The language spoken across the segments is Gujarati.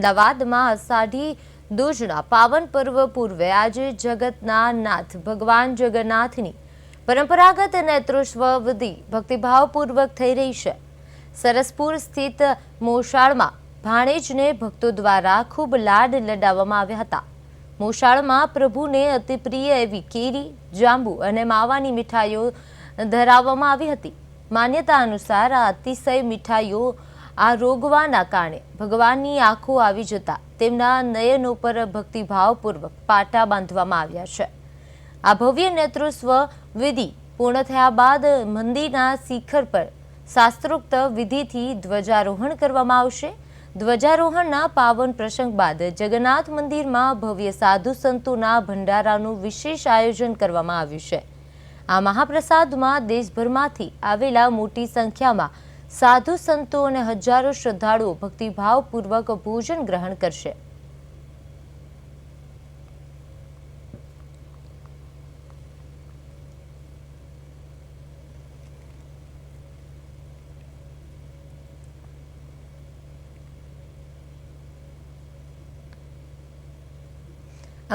અમદાવાદમાં અષાઢી દૂજના પાવન પર્વ પૂર્વે આજે જગતના નાથ ભગવાન જગન્નાથની પરંપરાગત નેત્રોત્સવ વિધિ ભક્તિભાવપૂર્વક થઈ રહી છે। સરસપુર સ્થિત મોશાળમાં ભાણેજને ભક્તો દ્વારા ખૂબ લાડ લડાવવામાં આવ્યા હતા। મોશાળમાં પ્રભુને અતિ પ્રિય એવી કેરી, જાંબુ અને માવાની મીઠાઈઓ ધરાવવામાં આવી હતી। માન્યતા અનુસાર આ અતિશય મીઠાઈઓ આરોગવાના કારણે ભગવાનની આંખો આવી જતા તેમના નયનો પર ભક્તિભાવપૂર્વક પાટા બાંધવામાં આવ્યા છે। આ ભવ્ય નેત્રોત્સવ વિધિ પૂર્ણ થયા બાદ મંદિરના શિખર પર શાસ્ત્રોક્ત વિધિથી ધ્વજારોહણ કરવામાં આવશે। ધ્વજારોહણના પાવન પ્રસંગ બાદ જગન્નાથ મંદિરમાં ભવ્ય સાધુ સંતોના ભંડારાનું વિશેષ આયોજન કરવામાં આવ્યું છે। આ મહાપ્રસાદમાં દેશભરમાંથી આવેલા મોટી સંખ્યામાં સાધુ સંતો અને હજારો શ્રદ્ધાળુઓ ભક્તિભાવપૂર્વક ભોજન ગ્રહણ કરશે।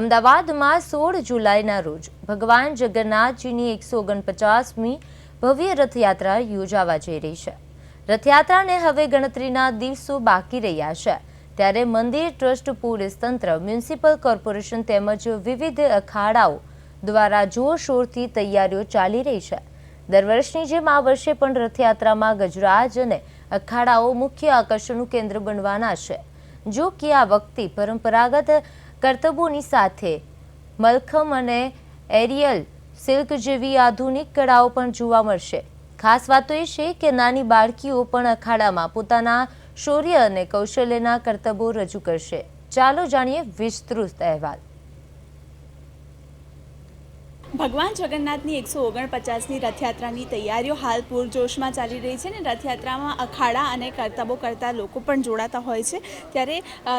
અમદાવાદમાં 16 જુલાઈના રોજ ભગવાન જગન્નાથજીની 149મી ભવ્ય રથયાત્રા યોજાવા જઈ રહી છે। રથયાત્રાને હવે ગણતરીના દિવસો બાકી રહ્યા છે, ત્યારે મંદિર ટ્રસ્ટ, પોલીસ તંત્ર, મ્યુનિસિપલ કોર્પોરેશન તેમજ વિવિધ અખાડાઓ દ્વારા જોરશોરથી તૈયારીઓ ચાલી રહી છે। દર વર્ષની જેમ આ વર્ષે પણ રથયાત્રામાં ગજરાજ અને અખાડાઓ મુખ્ય આકર્ષણનું કેન્દ્ર બનવાના છે। જો કે આ વખતે પરંપરાગત કરતબોની સાથે મલખમ અને એરિયલ સિલ્ક જેવી આધુનિક કળાઓ પણ જોવા મળશે। ખાસ વાત એ છે કે નાની બાળકીઓ પણ અખાડામાં પોતાના શૌર્ય અને કૌશલ્યના કરતબો રજૂ કરશે। ચાલો જાણીએ વિસ્તૃત અહેવાલ। ભગવાન જગન્નાથની 149મી રથયાત્રાની તૈયારીઓ હાલ પૂરજોશમાં ચાલી રહી છે અને રથયાત્રામાં અખાડા અને કરતબો કરતા લોકો પણ જોડાતા હોય છે। ત્યારે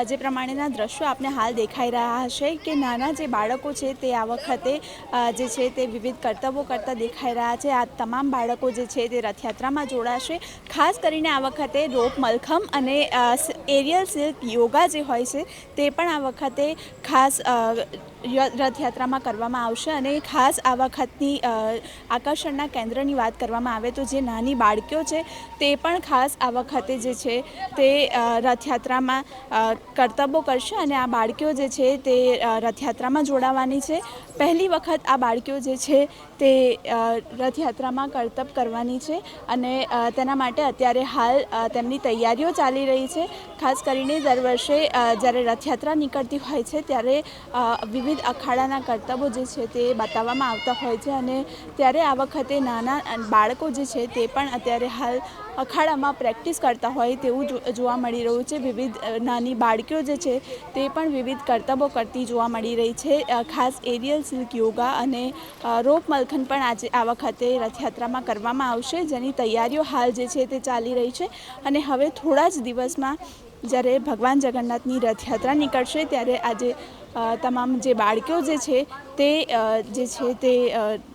જે પ્રમાણેના દ્રશ્યો આપને હાલ દેખાઈ રહ્યા હશે કે નાના જે બાળકો છે તે આ વખતે જે છે તે વિવિધ કરતબો કરતા દેખાઈ રહ્યા છે। આ તમામ બાળકો જે છે તે રથયાત્રામાં જોડાશે। ખાસ કરીને આ વખતે રોપ મલખમ અને એરિયલ સિલ્ક યોગા જે હોય છે તે પણ આ વખતે ખાસ રથયાત્રામાં કરવામાં આવશે અને ખાસ આ વખતની આકર્ષણના કેન્દ્રની વાત કરવામાં આવે તો જે નાની બાળકીઓ છે તે પણ ખાસ આ વખતે જે છે તે રથયાત્રામાં કરતબો કરશે અને આ બાળકીઓ જે છે તે રથયાત્રામાં જોડાવાની છે। પહેલી વખત આ બાળકીઓ જે છે તે રથયાત્રામાં કરતબ કરવાની છે અને તેના માટે અત્યારે હાલ તેમની તૈયારીઓ ચાલી રહી છે। ખાસ કરીને દર વર્ષે જ્યારે રથયાત્રા નીકળતી હોય છે ત્યારે વિવિધ અખાડાના કરતબો જે છે તે બતાવવામાં આવતા હોય છે અને ત્યારે આ વખતે નાના બાળકો જે છે તે પણ અત્યારે હાલ અખાડામાં પ્રેક્ટિસ કરતા હોય તેવું જોવા મળી રહ્યું છે। વિવિધ નાની બાળકીઓ જે છે તે પણ વિવિધ કરતબો કરતી જોવા મળી રહી છે। ખાસ એરિયલ સિલ્ક યોગા અને રોપ મલખન પણ આજે આ વખતે રથયાત્રામાં કરવામાં આવશે, જેની તૈયારીઓ હાલ જે છે તે ચાલી રહી છે અને હવે થોડા જ દિવસમાં જ્યારે ભગવાન જગન્નાથની રથયાત્રા નીકળશે ત્યારે આજે તમામ જે બાળકીઓ જે છે તે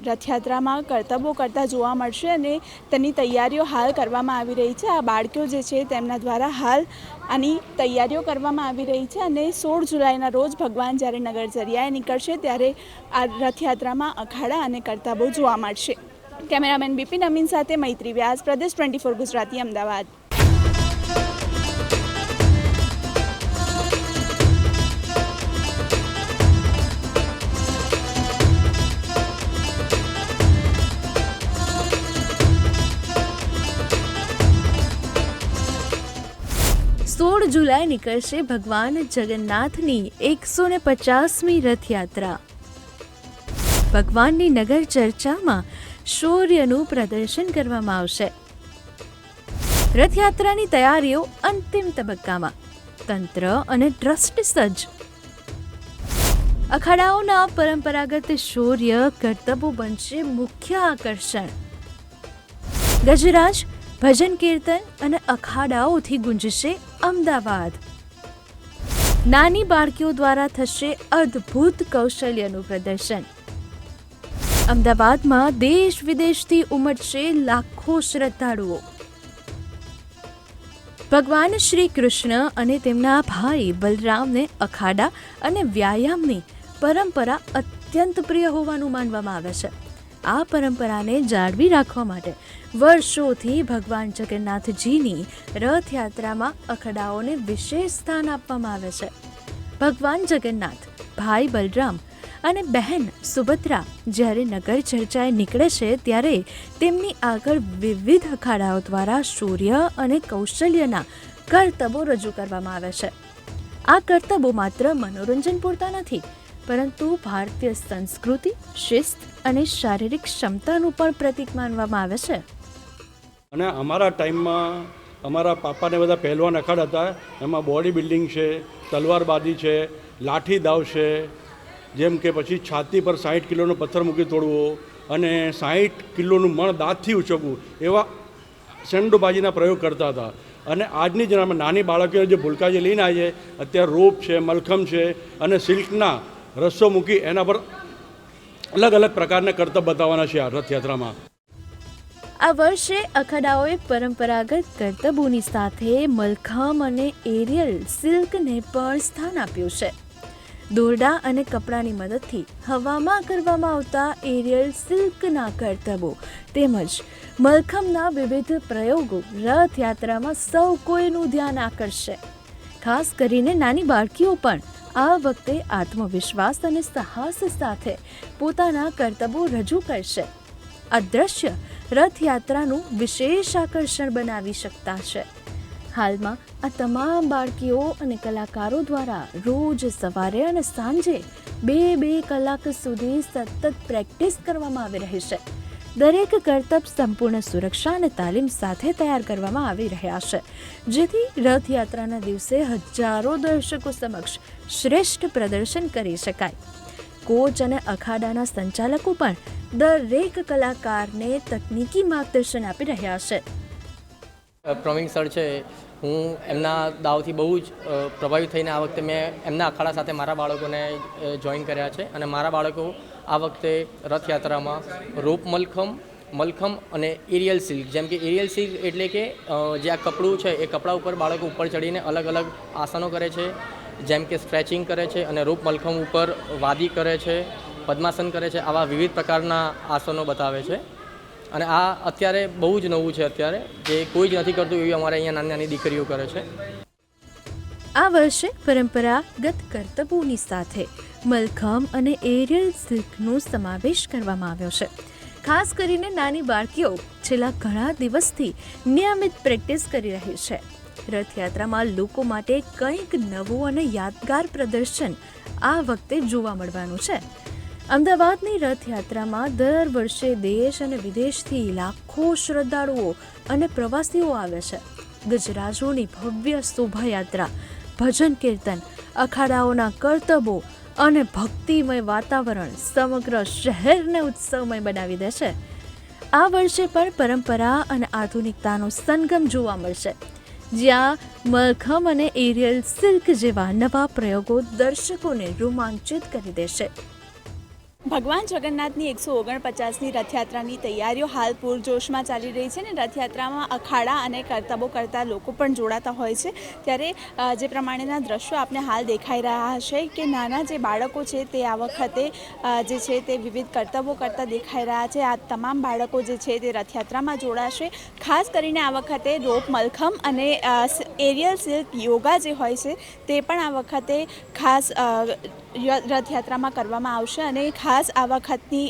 રથયાત્રામાં કરતબો કરતા જોવા મળશે અને તેની તૈયારીઓ હાલ કરવામાં આવી રહી છે। આ બાળકીઓ જે છે તેમના દ્વારા હાલ આની તૈયારીઓ કરવામાં આવી રહી છે અને 16 જુલાઈના રોજ ભગવાન જ્યારે નગરચર્યાએ નીકળશે ત્યારે આ રથયાત્રામાં અખાડા અને કરતબો જોવા મળશે। કેમેરામેન બિપિન અમીન સાથે મૈત્રી વ્યાસ, પ્રદેશ 24 ગુજરાતી, અમદાવાદ। 16 જુલાઈ નીકળશે ભગવાન જગન્નાથની 150મી રથયાત્રા। ભગવાનની નગર ચર્ચામાં શૌર્યનું પ્રદર્શન કરવામાં આવશે। રથયાત્રાની તૈયારીઓ અંતિમ તબક્કામાં, તંત્ર અને ટ્રસ્ટ સજ્જ। અખાડાઓના પરંપરાગત શૌર્ય કરતબો બનશે મુખ્ય આકર્ષણ। ગજરાજ, ભજન કીર્તન અને અખાડાઓથી ગુંજશે અમદાવાદ। નાની બાળકીઓ દ્વારા થશે અદ્ભુત કૌશલ્યનું પ્રદર્શન। અમદાવાદમાં દેશ વિદેશથી ઉમટશે લાખો શ્રદ્ધાળુઓ। ભગવાન શ્રી કૃષ્ણ અને તેમના ભાઈ બલરામને અખાડા અને વ્યાયામની પરંપરા અત્યંત પ્રિય હોવાનું માનવામાં આવે છે. આ પરંપરાને જાળવી રાખવા માટે વર્ષોથી ભગવાન જગન્નાથજીની રથયાત્રામાં અખડાઓને વિશેષ સ્થાન આપવામાં આવે છે. ભગવાન જગન્નાથ, ભાઈ બલરામ અને બહેન સુભદ્રા જ્યારે નગર ચર્ચાએ નીકળે છે ત્યારે તેમની આગળ વિવિધ અખાડાઓ દ્વારા શૌર્ય અને કૌશલ્યના કરતબો રજૂ કરવામાં આવે છે. આ કરતબો માત્ર મનોરંજન પૂરતા નથી, પરંતુ ભારતીય સંસ્કૃતિ, શિસ્ત અને શારીરિક ક્ષમતાનું પણ પ્રતીક માનવામાં આવે છે. અને અમારા ટાઈમમાં અમારા પાપાને બધા પહેલવાન અખાડ હતા. એમાં બોડી બિલ્ડિંગ છે, તલવારબાજી છે, લાઠી દાવ છે, જેમ કે પછી છાતી પર 60 કિલોનો પથ્થર મૂકી તોડવો અને 60 કિલોનું મણ દાંતથી ઉચકવું, એવા શંડોબાજીના પ્રયોગ કરતા હતા. અને આજની જનામાં નાની બાળકીઓ જે ભૂલકા જે લઈને આવી છે, અત્યારે રોપ છે, મલખમ છે અને સિલ્કના રસ્સો મૂકી એના પર અલગ અલગ પ્રકારના કરતબ બતાવવાના છે આ રથયાત્રામાં. આ વર્ષે અખાડાઓએ પરંપરાગત કરતબોની સાથે મલખમ અને એરિયલ સિલ્કને પણ સ્થાન આપ્યું છે. દોરડા અને કપડાની મદદથી હવામાં કરવામાં આવતા એરિયલ સિલ્કના કરતબો તેમજ મલખમના વિવિધ પ્રયોગો રથયાત્રામાં સૌ કોઈનું ધ્યાન આકર્ષશે. ખાસ કરીને નાની બાળકીઓ પણ આ વખતે આત્મવિશ્વાસ અને સાહસ સાથે પોતાના કરતબો રજૂ કરશે. આ દ્રશ્ય રથયાત્રાનું વિશેષ આકર્ષણ બનાવી શકતા છે. હાલમાં આ તમામ બાળકીઓ અને કલાકારો દ્વારા રોજ સવારે અને સાંજે 2-2 કલાક સુધી સતત પ્રેક્ટિસ કરવામાં આવી રહી છે. દરેક કરતબ સંપૂર્ણ સુરક્ષા અને તાલીમ સાથે તૈયાર કરવામાં આવી રહ્યા છે, જેથી રથયાત્રાના દિવસે હજારો દર્શકો સમક્ષ શ્રેષ્ઠ પ્રદર્શન કરી શકાય. કોચ અને અખાડાના સંચાલકો પણ દરેક કલાકારને તકનીકી માર્ગદર્શન આપી રહ્યા છે. પ્રવીણ સર છે, હું એમના દાવથી બહુ જ પ્રભાવિત થઈને આ વખતે મેં એમના અખાડા સાથે મારા બાળકોને જોઈન કર્યા છે. અને મારા બાળકો આ વખતે રથયાત્રામાં રોપ મલખમ અને એરિયલ સિલ્ક, જેમ કે એરિયલ સિલ્ક એટલે કે જે આ કપડું છે એ કપડા ઉપર બાળકો ઉપર ચડીને અલગ અલગ આસનો કરે છે, જેમ કે સ્ટ્રેચિંગ કરે છે, અને રોપ મલખમ ઉપર વાદી કરે છે, પદ્માસન કરે છે. આવા વિવિધ પ્રકારના આસનો બતાવે છે. અને આ અત્યારે બહુ જ નવું છે, અત્યારે જે કોઈ જ નથી કરતું એવી અમારે અહીંયા નાની નાની દીકરીઓ કરે છે. આ વર્ષે પરંપરાગત કરતબોની સાથે મલખમ અને એરિયલ સિલ્કનો સમાવેશ કરવામાં આવ્યો છે. ખાસ કરીને નાની બાળકીઓ છેલ્લા ઘણા દિવસથી નિયમિત પ્રેક્ટિસ કરી રહી છે. રથયાત્રામાં લોકો માટે કંઈક નવું અને યાદગાર પ્રદર્શન આ વખતે જોવા મળવાનું છે. અમદાવાદની રથયાત્રામાં દર વર્ષે દેશ અને વિદેશથી લાખો શ્રદ્ધાળુઓ અને પ્રવાસીઓ આવે છે. ગજરાજોની ભવ્ય શોભાયાત્રા, ભજન કીર્તન, અખાડાઓના કરતબો અને ભક્તિમય વાતાવરણ સમગ્ર શહેરને ઉત્સવમય બનાવી દે છે. આ વર્ષે પણ પરંપરા અને આધુનિકતાનો સંગમ જોવા મળશે, જ્યાં મલખમ અને એરિયલ સિલ્ક જેવા નવા પ્રયોગો દર્શકોને રોમાંચિત કરી દેશે. ભગવાન જગન્નાથની 149મી રથયાત્રાની તૈયારીઓ હાલ પૂરજોશમાં ચાલી રહી છે. ને રથયાત્રામાં અખાડા અને કરતબો કરતા લોકો પણ જોડાતા હોય છે. ત્યારે જે પ્રમાણેના દ્રશ્યો આપને હાલ દેખાઈ રહ્યા હશે કે નાના જે બાળકો છે તે આ વખતે જે છે તે વિવિધ કરતબો કરતા દેખાઈ રહ્યા છે. આ તમામ બાળકો જે છે તે રથયાત્રામાં જોડાશે. ખાસ કરીને આ વખતે રોપ મલખમ અને એરિયલ સિલ્ક યોગા જે હોય છે તે પણ આ વખતે ખાસ રથયાત્રામાં કરવામાં આવશે. અને ખાસ આ વખતની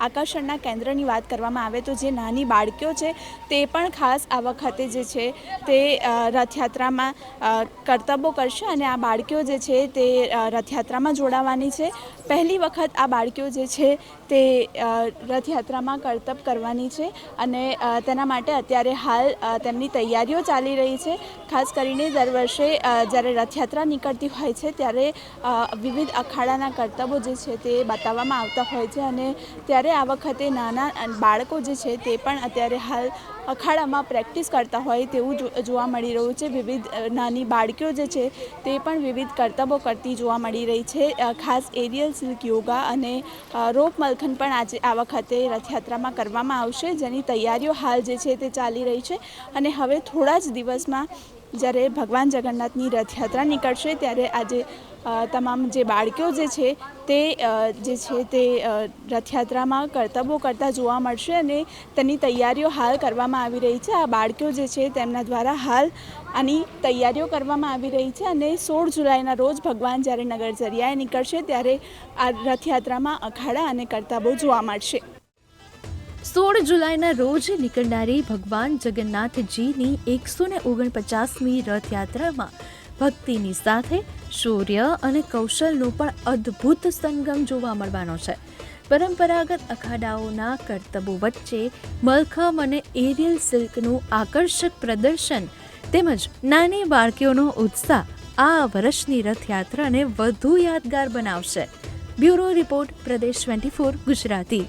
આકર્ષણના કેન્દ્રની વાત કરવામાં આવે તો જે નાની બાળકીઓ છે તે પણ ખાસ આ વખતે જે છે તે રથયાત્રામાં કરતબો કરશે. અને આ બાળકીઓ જે છે તે રથયાત્રામાં જોડાવાની છે. પહેલી વખત આ બાળકીઓ જે છે તે રથયાત્રામાં કરતબ કરવાની છે. અને તેના માટે અત્યારે હાલ તેમની તૈયારીઓ ચાલી રહી છે. ખાસ કરીને દર વર્ષે જ્યારે રથયાત્રા નીકળતી હોય છે ત્યારે વિવિધ અખાડાના કરતબો જે છે તે બતાવવામાં આવતા હોય છે. અને ત્યારે આ વખતે નાના બાળકો જે છે તે પણ અત્યારે હાલ અખાડામાં પ્રેક્ટિસ કરતા હોય તેવું જોવા મળી રહ્યું છે. વિવિધ નાની બાળકીઓ જે છે તે પણ વિવિધ કરતબો કરતી જોવા મળી રહી છે. ખાસ એરિયલ સિલ્ક યોગા અને રોપ મલખમ પણ આજે આ વખતે રથયાત્રામાં કરવામાં આવશે, જેની તૈયારીઓ હાલ જે છે તે ચાલી રહી છે. અને હવે થોડા જ દિવસમાં જ્યારે ભગવાન જગન્નાથની રથયાત્રા નીકળશે ત્યારે આજે તમામ જે બાળકીઓ જે છે તે રથયાત્રામાં કરતબો કરતા જોવા મળશે અને તેની તૈયારીઓ હાલ કરવામાં આવી રહી છે. આ બાળકીઓ જે છે તેમના દ્વારા હાલ આની તૈયારીઓ કરવામાં આવી રહી છે અને 16 જુલાઈના રોજ ભગવાન જ્યારે નગરચર્યાએ નીકળશે ત્યારે આ રથયાત્રામાં અખાડા અને કરતબો જોવા મળશે. 16 જુલાઈના રોજ નીકળનારી ભગવાન જગન્નાથજીની 149મી રથયાત્રામાં ભક્તિની સાથે શૌર્ય અને કૌશલનો પણ અદ્ભુત સંગમ જોવા મળવાનો છે. પરંપરાગત અખાડાઓના કરતબો વચ્ચે મલખમ અને એરિયલ સિલ્કનું આકર્ષક પ્રદર્શન તેમજ નાની બાળકીઓનો ઉત્સાહ આ વર્ષની રથયાત્રાને વધુ યાદગાર બનાવશે. બ્યુરો રિપોર્ટ, પ્રદેશ 24 ગુજરાતી.